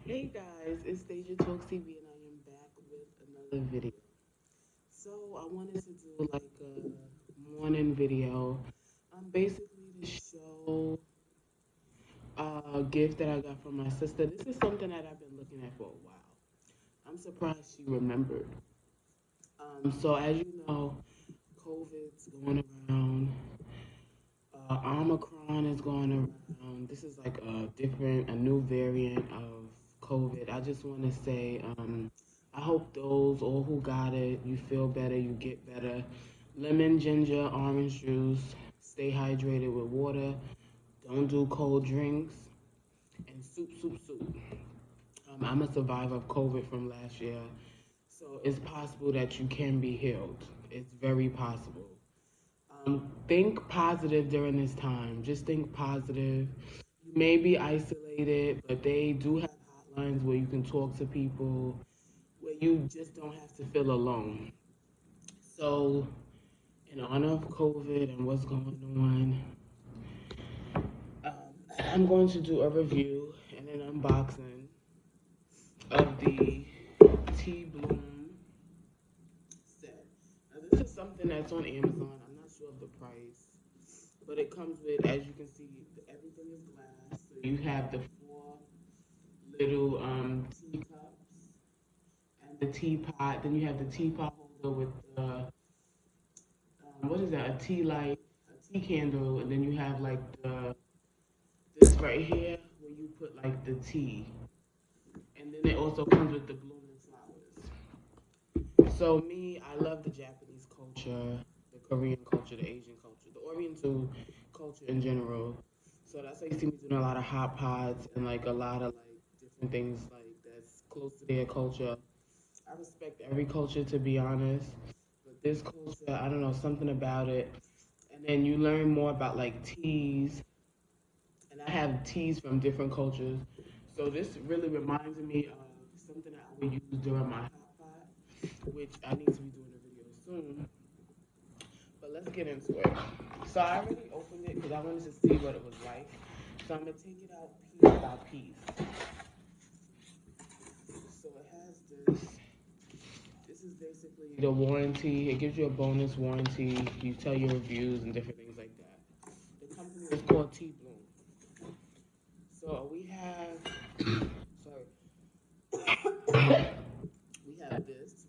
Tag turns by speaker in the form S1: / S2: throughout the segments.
S1: Hey guys, it's Deja Talks TV and I am back with another video. So I wanted to do like a morning video. Basically to show a gift that I got from my sister. This is something that I've been looking at for a while. I'm surprised she remembered. So as you know, COVID's going around. Omicron is going around. This is like a new variant of COVID. I just want to say, I hope those all who got it, you feel better, you get better. Lemon, ginger, orange juice. Stay hydrated with water. Don't do cold drinks. And soup. I'm a survivor of COVID from last year, so it's possible that you can be healed. It's very possible. Think positive during this time. Just think positive. You may be isolated, but they do have hotlines where you can talk to people, where you just don't have to feel alone. So, in honor of COVID and what's going on, I'm going to do a review and an unboxing of the TeaBloom set. Now, this is something that's on Amazon. I'm not sure of the price, but it comes with, as you can see, everything is glass. So you have the four little teacups and the teapot. Then you have the teapot holder with the what is that? A tea light, a tea candle, and then you have like the this right here where you put like the tea, and then it also comes with the blooming flowers. So me, I love the Japanese culture, the Korean culture, the Asian culture, the Oriental culture in general. So that's why you see me doing a lot of hot pots and like a lot of like different things like that's close to their culture. I respect every culture to be honest, but this culture, I don't know, something about it. And then you learn more about like teas, and I have teas from different cultures. So this really reminds me of something I would use during my hot pot, which I need to be doing a video soon. But let's get into it. So I already opened it because I wanted to see what it was like. So I'm gonna take it out piece by piece. So it has this. This is basically the warranty. It gives you a bonus warranty. You tell your reviews and different things like that. The company is called TeaBloom. So we have, sorry, we have this,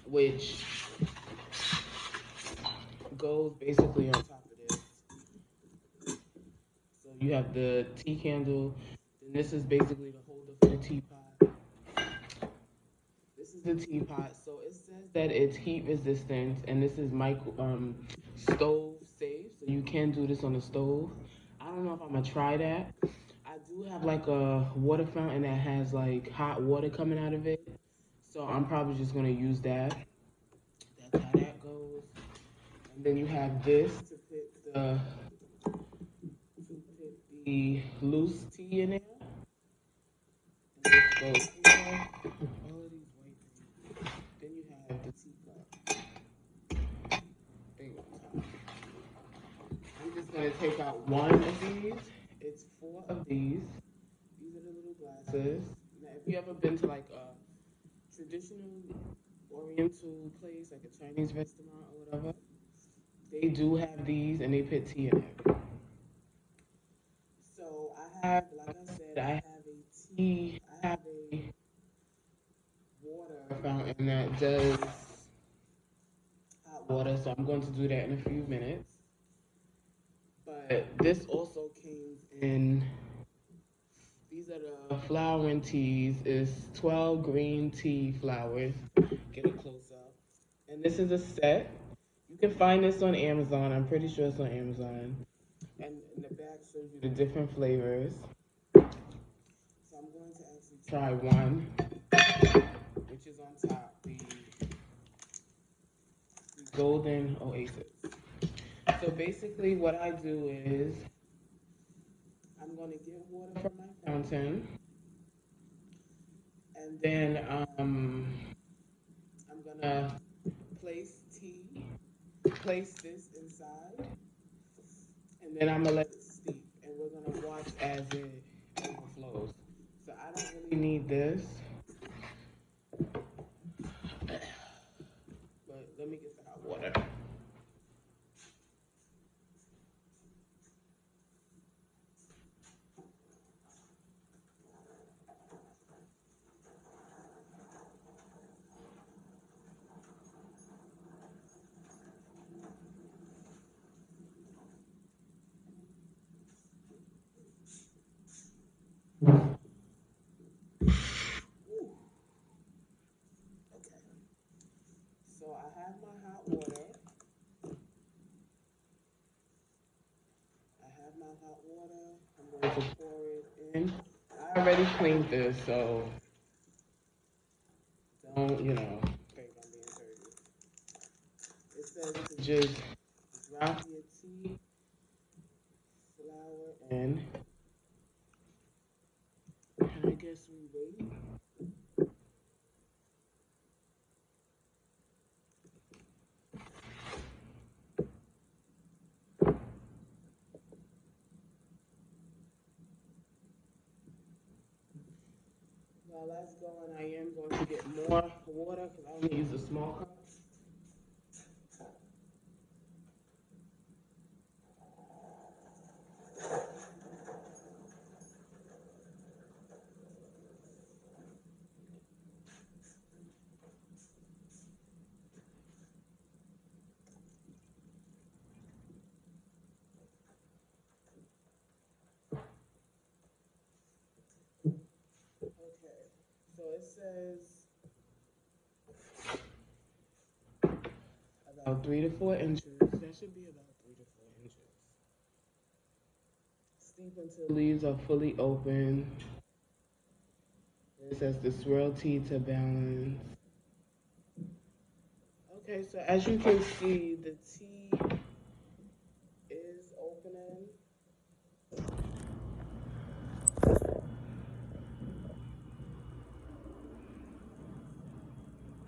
S1: which goes basically on top of this. So you have the tea candle. Then this is basically the holder for the teapot. This is the teapot. So it says that it's heat resistant, and this is stove safe. So you can do this on the stove. I don't know if I'm gonna try that. I do have like a water fountain that has like hot water coming out of it. So I'm probably just gonna use that. That's how that goes. And then you have this to put the loose tea in there. And this goes here. All of these white things. Then you have the teacup thing on top. I'm just gonna take out one of these. It's four of these. These are the little glasses. Now, if you ever been to like a traditional Oriental place, like a Chinese restaurant or whatever, they do have these and they put tea in it. So I have, like I said, I have a water fountain that does hot water, so I'm going to do that in a few minutes. But this also came in, these are the flowering teas. It's 12 green tea flowers. Get a close up. And this is a set. You can find this on Amazon. I'm pretty sure it's on Amazon. And in the back shows you the different flavors. So I'm going to actually try one, which is on top, the Golden Oasis. So basically what I do is I'm going to get water from my fountain, and then I'm going to place tea, place this inside, and then I'm going to let it steep, and we're going to watch as it overflows. So I don't really need this, but let me get some hot water. Okay, so I have my hot water. I'm going to pour it in. I already cleaned this, so don't, think I'm being dirty. It says to just drop your tea flour in, and I guess we wait. While that's going, I am going to get more water because I only use a small cup. Okay, so it says about 3 to 4 inches. That should be about 3 to 4 inches. Steep until leaves are fully open. It says to swirl tea to balance. Okay, so as you can see, the tea is opening.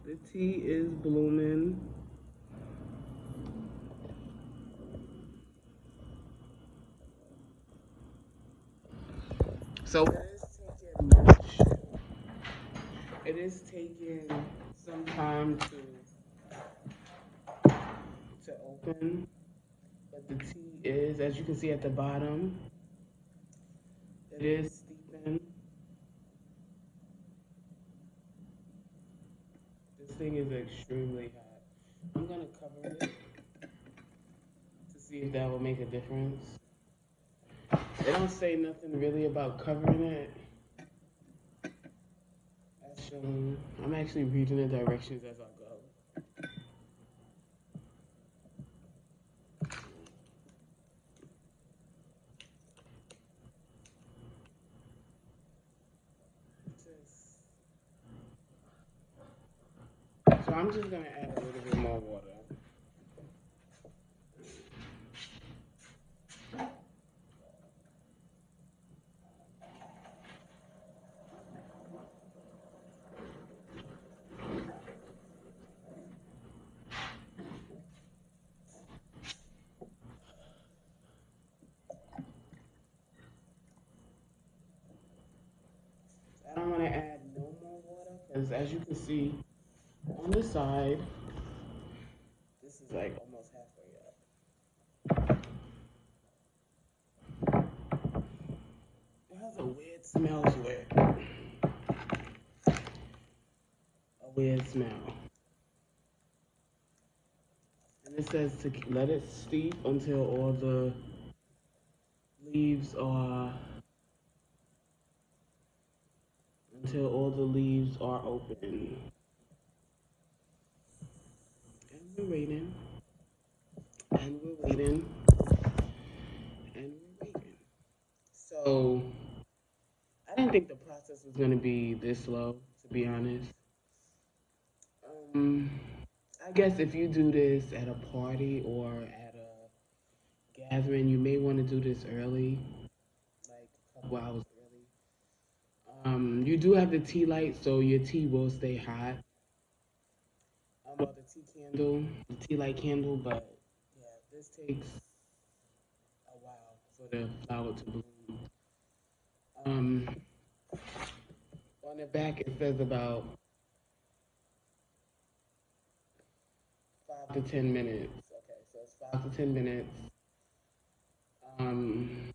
S1: The tea is blooming. So it is taking some time to open, but the tea is, as you can see at the bottom, it is steeping. This thing is extremely hot. I'm gonna cover it to see if that will make a difference. They don't say nothing really about covering it. Actually, I'm actually reading the directions as I go. So I'm just gonna add a little bit more water. I don't want to add no more water because, as you can see on the side, this is like almost halfway up. It has a weird smell to it. A weird smell. And it says to let it steep until all the leaves are open. And we're waiting. And we're waiting. And we're waiting. So I didn't think the process was gonna be this slow, to be honest. Um, I guess if you do this at a party or at a gathering, you may want to do this early, like a couple hours early. You do have the tea light, so your tea will stay hot. Or the tea candle, the tea light candle, but yeah, this takes a while for the flower to bloom. Um, On the back, it says about 5 to 10 minutes. Okay, so it's 5 to 10 minutes. Um,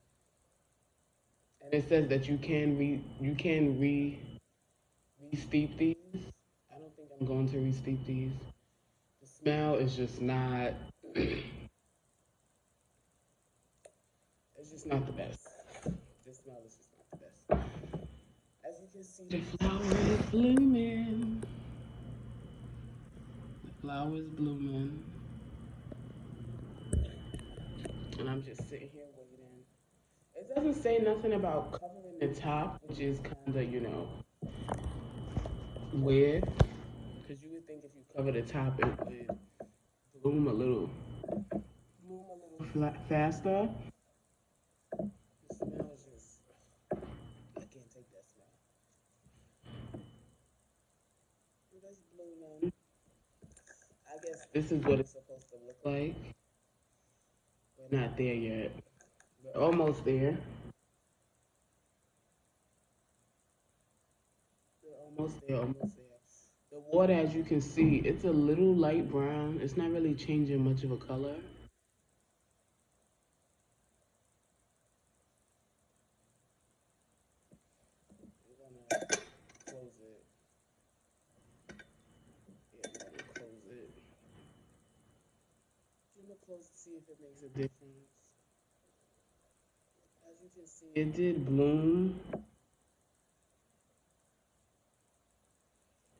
S1: and it says that you can re-steep these. I don't think I'm going to re-steep these. The smell is just not. It's just not the best. The smell is just not the best. As you can see, the flower is blooming. The flower is blooming. And I'm just sitting here waiting. It doesn't say nothing about covering the top, which is kind of, weird. Because you would think if you cover the top, it would bloom a little, faster. The smell is just, I can't take that smell. That's blooming. I guess this is what it's supposed to look like. We're not there yet. We're almost there. We're almost there, almost there. The water, as you can see, it's a little light brown. It's not really changing much of a color. I'm gonna close it. Yeah, I'm gonna close it. I'm gonna close to see if it makes a difference. As you can see, it did bloom.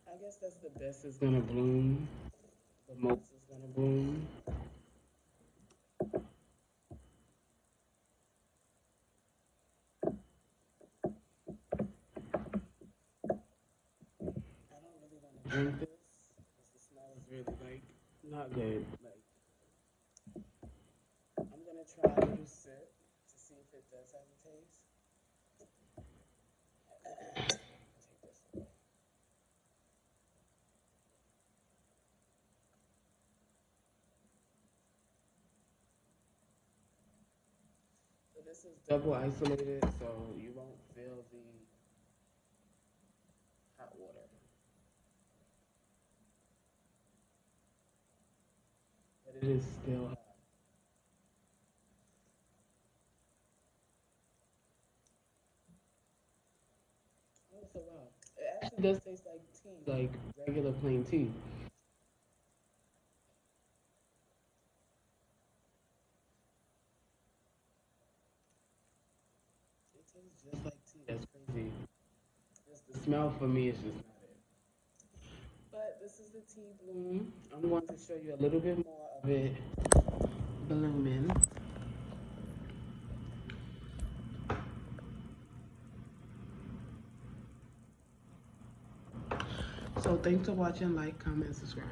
S1: I guess that's the best it's gonna bloom. The most is gonna bloom. I don't really want to drink this because the smell is really like not good. Like I'm gonna try a little sip to see if it does have a taste. Take this away. So this is double isolated, so you won't feel the hot water. But it is still hot. Oh, so wow. It actually does taste like tea, like regular plain tea. It tastes just like tea. That's crazy. Just the smell for me is just not it. But this is the TeaBloom. I'm going to show you a little bit more of it blooming. So thanks for watching. Like, comment, subscribe.